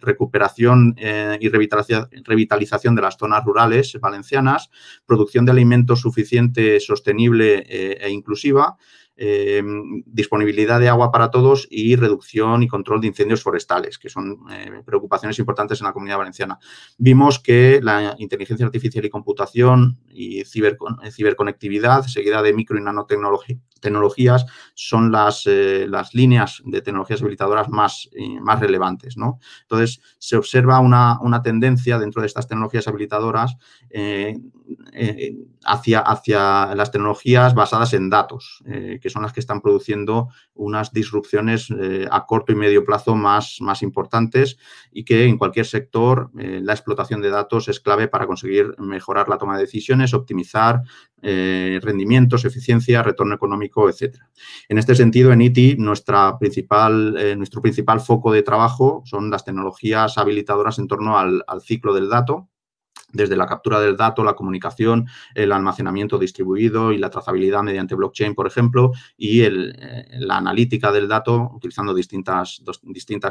recuperación y revitalización de las zonas rurales valencianas, producción de alimentos suficiente, sostenible e inclusiva, disponibilidad de agua para todos y reducción y control de incendios forestales, que son preocupaciones importantes en la Comunidad Valenciana. Vimos que la inteligencia artificial y computación y ciberconectividad, seguida de micro y tecnologías son las líneas de tecnologías habilitadoras más relevantes, ¿no? Entonces, se observa una tendencia dentro de estas tecnologías habilitadoras hacia las tecnologías basadas en datos, que son las que están produciendo unas disrupciones a corto y medio plazo más importantes, y que en cualquier sector la explotación de datos es clave para conseguir mejorar la toma de decisiones, optimizar rendimientos, eficiencia, retorno económico, etcétera. En este sentido, en ITI, nuestro principal foco de trabajo son las tecnologías habilitadoras en torno al ciclo del dato, desde la captura del dato, la comunicación, el almacenamiento distribuido y la trazabilidad mediante blockchain, por ejemplo, y la analítica del dato utilizando distintas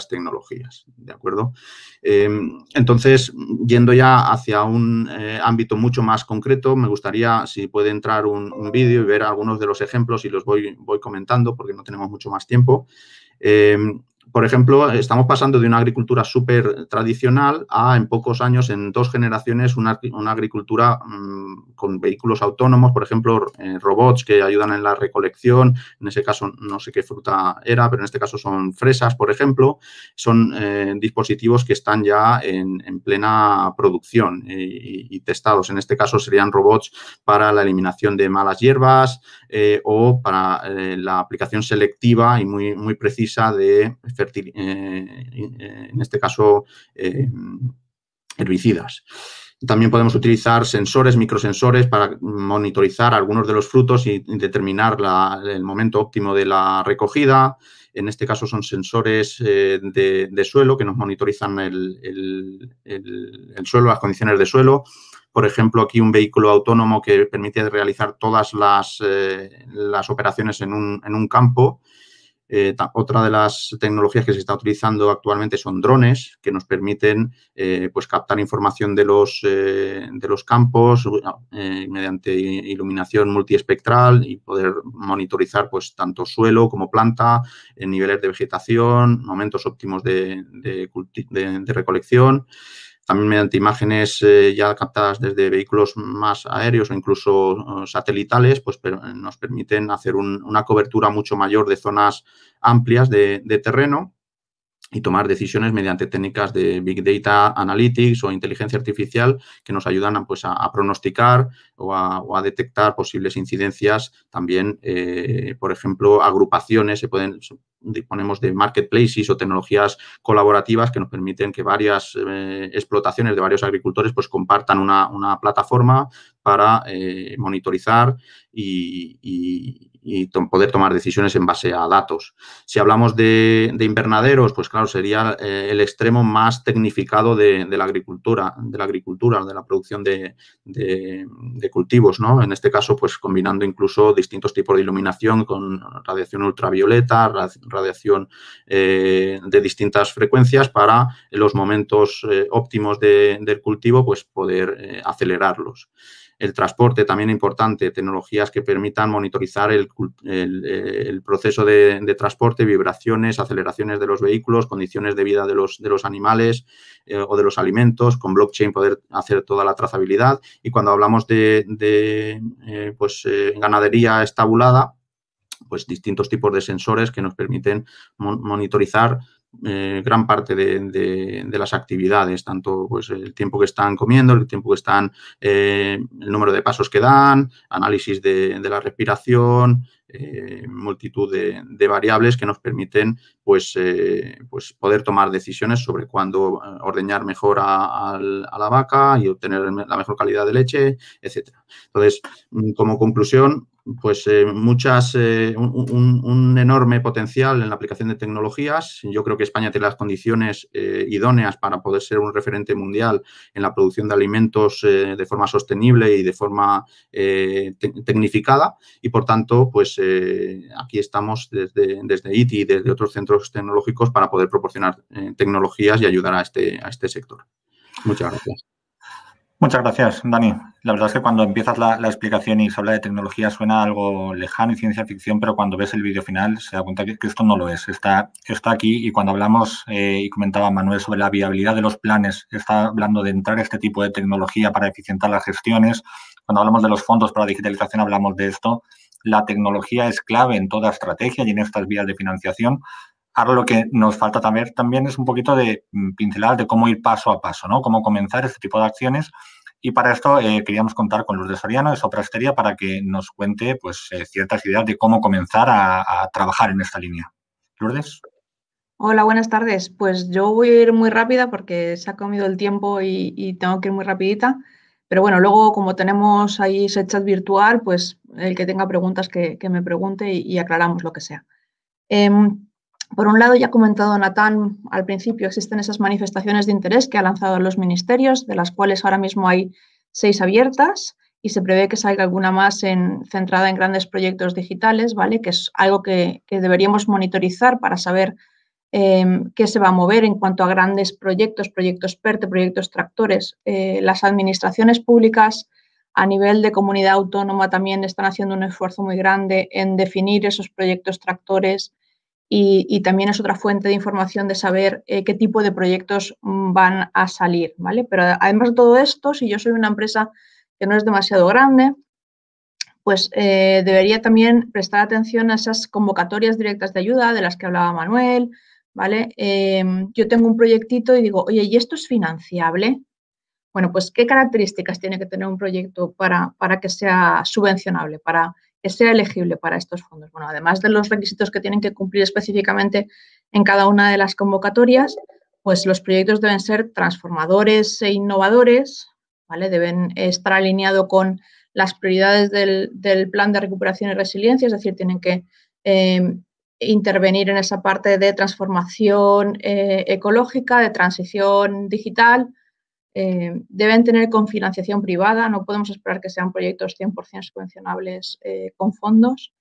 tecnologías, ¿de acuerdo? Entonces, yendo ya hacia un ámbito mucho más concreto, me gustaría, si puede entrar un vídeo y ver algunos de los ejemplos, y los voy comentando porque no tenemos mucho más tiempo. Por ejemplo, estamos pasando de una agricultura súper tradicional a, en pocos años, en 2 generaciones, una agricultura con vehículos autónomos, por ejemplo, robots que ayudan en la recolección. En ese caso, no sé qué fruta era, pero en este caso son fresas, por ejemplo. Son dispositivos que están ya en plena producción y testados. En este caso, serían robots para la eliminación de malas hierbas o para la aplicación selectiva y muy precisa de en este caso, herbicidas. También podemos utilizar sensores, microsensores para monitorizar algunos de los frutos y determinar el momento óptimo de la recogida. En este caso son sensores de suelo que nos monitorizan el suelo, las condiciones de suelo. Por ejemplo, aquí un vehículo autónomo que permite realizar todas las operaciones en un campo. Otra de las tecnologías que se está utilizando actualmente son drones, que nos permiten pues captar información de los campos mediante iluminación multiespectral y poder monitorizar pues tanto suelo como planta, niveles de vegetación, momentos óptimos de recolección. También mediante imágenes ya captadas desde vehículos más aéreos o incluso satelitales, pues nos permiten hacer una cobertura mucho mayor de zonas amplias de terreno y tomar decisiones mediante técnicas de Big Data Analytics o inteligencia artificial que nos ayudan a pronosticar o a detectar posibles incidencias. También, por ejemplo, agrupaciones, disponemos de marketplaces o tecnologías colaborativas que nos permiten que varias explotaciones de varios agricultores pues compartan una plataforma para monitorizar y poder tomar decisiones en base a datos. Si hablamos de invernaderos, pues claro, sería el extremo más tecnificado de la agricultura, de la producción de cultivos, ¿no? En este caso, pues combinando incluso distintos tipos de iluminación con radiación ultravioleta, radiación de distintas frecuencias para en los momentos óptimos del cultivo, pues poder acelerarlos. El transporte también importante, tecnologías que permitan monitorizar el proceso de transporte, vibraciones, aceleraciones de los vehículos, condiciones de vida de los animales o de los alimentos, con blockchain poder hacer toda la trazabilidad. Y cuando hablamos de ganadería estabulada, pues distintos tipos de sensores que nos permiten monitorizar gran parte de las actividades, tanto pues el tiempo que están comiendo, el tiempo que están, el número de pasos que dan, análisis de la respiración, multitud de variables que nos permiten pues poder tomar decisiones sobre cuándo ordeñar mejor a la vaca y obtener la mejor calidad de leche, etcétera. Entonces, como conclusión, pues un enorme potencial en la aplicación de tecnologías. Yo creo que España tiene las condiciones idóneas para poder ser un referente mundial en la producción de alimentos de forma sostenible y de forma tecnificada y, por tanto, pues aquí estamos desde ITI y desde otros centros tecnológicos para poder proporcionar tecnologías y ayudar a este sector. Muchas gracias. Muchas gracias, Dani. La verdad es que cuando empiezas la explicación y se habla de tecnología suena algo lejano y ciencia ficción, pero cuando ves el vídeo final se da cuenta que esto no lo es. Está aquí y cuando hablamos, y comentaba Manuel sobre la viabilidad de los planes, está hablando de entrar este tipo de tecnología para eficientar las gestiones. Cuando hablamos de los fondos para la digitalización hablamos de esto la tecnología es clave en toda estrategia y en estas vías de financiación. Ahora lo que nos falta también es un poquito de pinceladas de cómo ir paso a paso, ¿no? Cómo comenzar este tipo de acciones. Y para esto queríamos contar con Lourdes Soriano de Soprasteria para que nos cuente pues, ciertas ideas de cómo comenzar a trabajar en esta línea. Lourdes. Hola, buenas tardes. Pues yo voy a ir muy rápida porque se ha comido el tiempo y tengo que ir muy rapidita. Pero bueno, luego como tenemos ahí ese chat virtual, pues el que tenga preguntas que me pregunte y aclaramos lo que sea. Por un lado, ya ha comentado Natán al principio, existen esas manifestaciones de interés que ha lanzado los ministerios, de las cuales ahora mismo hay 6 abiertas y se prevé que salga alguna más centrada en grandes proyectos digitales, ¿vale? Que es algo que deberíamos monitorizar para saber qué se va a mover en cuanto a grandes proyectos, proyectos PERTE, proyectos tractores. Las administraciones públicas a nivel de comunidad autónoma también están haciendo un esfuerzo muy grande en definir esos proyectos tractores y también es otra fuente de información de saber qué tipo de proyectos van a salir, ¿vale? Pero además de todo esto, si yo soy una empresa que no es demasiado grande, pues debería también prestar atención a esas convocatorias directas de ayuda de las que hablaba Manuel, ¿vale? Yo tengo un proyectito y digo, oye, ¿y esto es financiable? Bueno, pues ¿qué características tiene que tener un proyecto para que sea subvencionable, para que sea elegible para estos fondos? Bueno, además de los requisitos que tienen que cumplir específicamente en cada una de las convocatorias, pues los proyectos deben ser transformadores e innovadores, ¿vale? Deben estar alineados con las prioridades del plan de recuperación y resiliencia, es decir, tienen que intervenir en esa parte de transformación ecológica, de transición digital. Deben tener confinanciación privada, no podemos esperar que sean proyectos 100% subvencionables con fondos,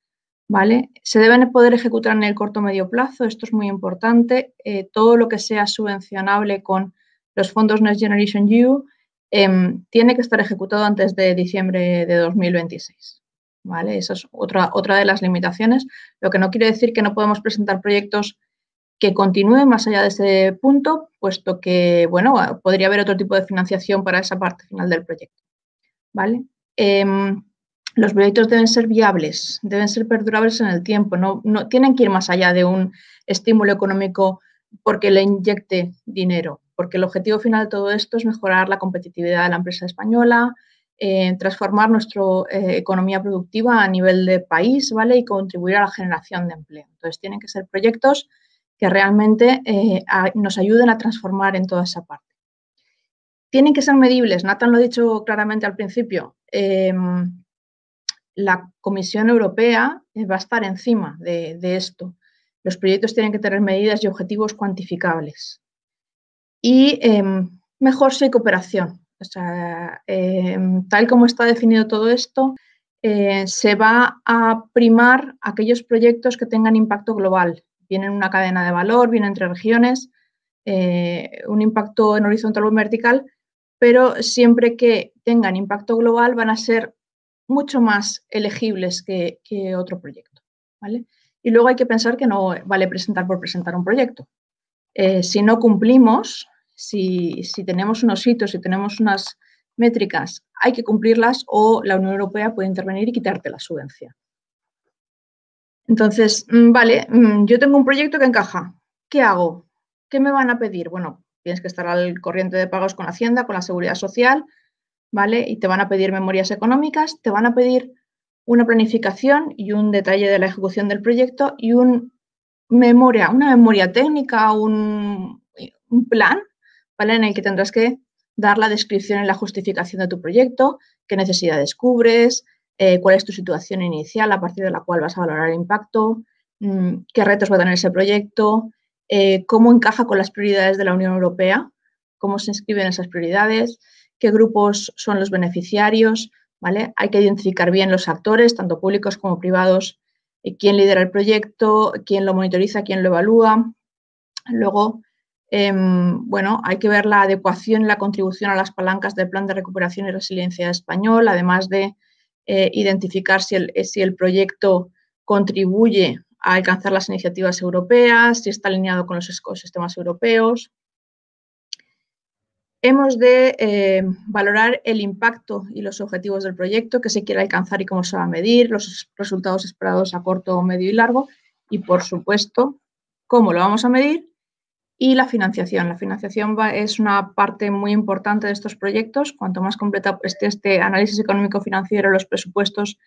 ¿vale? Se deben poder ejecutar en el corto o medio plazo, esto es muy importante, todo lo que sea subvencionable con los fondos Next Generation EU tiene que estar ejecutado antes de diciembre de 2026, ¿vale? Esa es otra de las limitaciones, lo que no quiere decir que no podemos presentar proyectos que continúe más allá de ese punto, puesto que, bueno, podría haber otro tipo de financiación para esa parte final del proyecto, ¿vale? Los proyectos deben ser viables, deben ser perdurables en el tiempo, no tienen que ir más allá de un estímulo económico porque le inyecte dinero, porque el objetivo final de todo esto es mejorar la competitividad de la empresa española, transformar nuestra economía productiva a nivel de país, ¿vale? Y contribuir a la generación de empleo. Entonces, tienen que ser proyectos que realmente nos ayuden a transformar en toda esa parte. Tienen que ser medibles, Natán lo ha dicho claramente al principio, la Comisión Europea va a estar encima de esto. Los proyectos tienen que tener medidas y objetivos cuantificables. Y mejor si hay cooperación. O sea, tal como está definido todo esto, se va a primar aquellos proyectos que tengan impacto global. Vienen en una cadena de valor, vienen entre regiones, un impacto en horizontal o en vertical, pero siempre que tengan impacto global van a ser mucho más elegibles que otro proyecto, ¿vale? Y luego hay que pensar que no vale presentar por presentar un proyecto. Si no cumplimos, si tenemos unos hitos, si tenemos unas métricas, hay que cumplirlas o la Unión Europea puede intervenir y quitarte la subvención. Entonces, vale, yo tengo un proyecto que encaja. ¿Qué hago? ¿Qué me van a pedir? Bueno, tienes que estar al corriente de pagos con Hacienda, con la Seguridad Social, ¿vale? Y te van a pedir memorias económicas, te van a pedir una planificación y un detalle de la ejecución del proyecto y una memoria técnica, un plan, ¿vale? En el que tendrás que dar la descripción y la justificación de tu proyecto, qué necesidades cubres, cuál es tu situación inicial a partir de la cual vas a valorar el impacto, qué retos va a tener ese proyecto, cómo encaja con las prioridades de la Unión Europea, cómo se inscriben esas prioridades, qué grupos son los beneficiarios, ¿vale? Hay que identificar bien los actores, tanto públicos como privados, quién lidera el proyecto, quién lo monitoriza, quién lo evalúa. Luego, bueno, hay que ver la adecuación y la contribución a las palancas del Plan de Recuperación y Resiliencia Español, además de identificar si el proyecto contribuye a alcanzar las iniciativas europeas, si está alineado con los ecosistemas europeos. hemos de valorar el impacto y los objetivos del proyecto, que se quiere alcanzar y cómo se va a medir, los resultados esperados a corto, medio y largo, y, por supuesto, cómo lo vamos a medir, y la financiación. La financiación es una parte muy importante de estos proyectos. Cuanto más completa esté este análisis económico-financiero, los presupuestos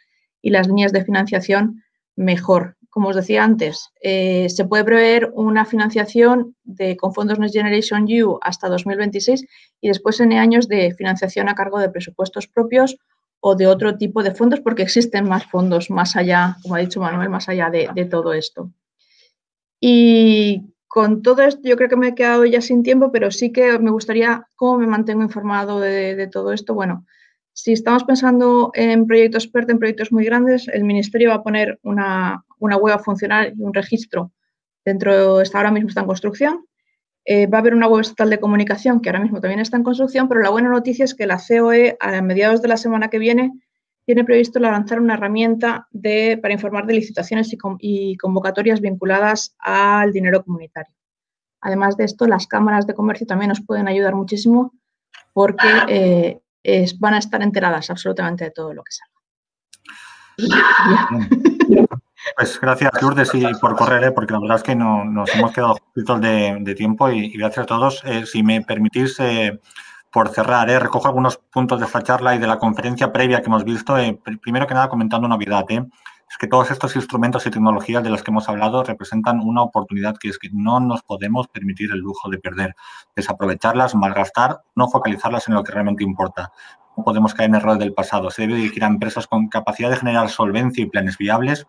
y las líneas de financiación, mejor. Como os decía antes, se puede prever una financiación con fondos Next Generation EU hasta 2026 y después N años de financiación a cargo de presupuestos propios o de otro tipo de fondos, porque existen más fondos más allá, como ha dicho Manuel, más allá de todo esto. Y con todo esto, yo creo que me he quedado ya sin tiempo, pero sí que me gustaría cómo me mantengo informado de todo esto. Bueno, si estamos pensando en proyectos PERT, en proyectos muy grandes, el Ministerio va a poner una web a funcionar y un registro ahora mismo está en construcción. Va a haber una web estatal de comunicación que ahora mismo también está en construcción, pero la buena noticia es que la COE, a mediados de la semana que viene, tiene previsto lanzar una herramienta para informar de licitaciones y convocatorias vinculadas al dinero comunitario. Además de esto, las cámaras de comercio también nos pueden ayudar muchísimo porque van a estar enteradas absolutamente de todo lo que salga. Pues gracias, Lourdes, y por correr, porque la verdad es que nos hemos quedado justitos de tiempo y gracias a todos. Si me permitís, por cerrar, recojo algunos puntos de esta charla y de la conferencia previa que hemos visto. Primero que nada, comentando una novedad, es que todos estos instrumentos y tecnologías de los que hemos hablado representan una oportunidad que es que no nos podemos permitir el lujo de perder, desaprovecharlas, malgastar, no focalizarlas en lo que realmente importa. No podemos caer en errores del pasado. Se debe dirigir a empresas con capacidad de generar solvencia y planes viables,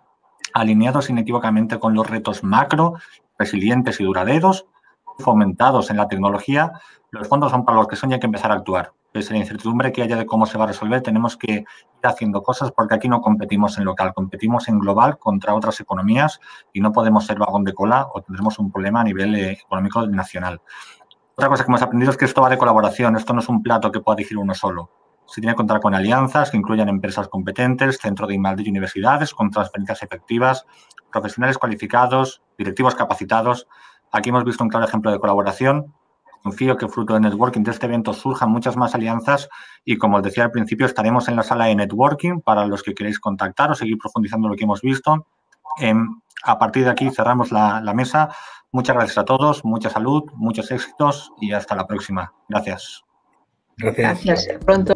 alineados inequívocamente con los retos macro, resilientes y duraderos, fomentados en la tecnología. Los fondos son para los que son y hay que empezar a actuar. Pese a la incertidumbre que haya de cómo se va a resolver, tenemos que ir haciendo cosas porque aquí no competimos en local, competimos en global contra otras economías y no podemos ser vagón de cola o tendremos un problema a nivel económico nacional. Otra cosa que hemos aprendido es que esto va de colaboración, esto no es un plato que pueda dirigir uno solo. Se tiene que contar con alianzas que incluyan empresas competentes, centro de I+D y universidades con transferencias efectivas, profesionales cualificados, directivos capacitados. Aquí hemos visto un claro ejemplo de colaboración. Confío que fruto de networking de este evento surjan muchas más alianzas y, como os decía al principio, estaremos en la sala de networking para los que queréis contactar o seguir profundizando en lo que hemos visto. A partir de aquí cerramos la mesa. Muchas gracias a todos, mucha salud, muchos éxitos y hasta la próxima. Gracias. Gracias. Gracias. Hasta pronto.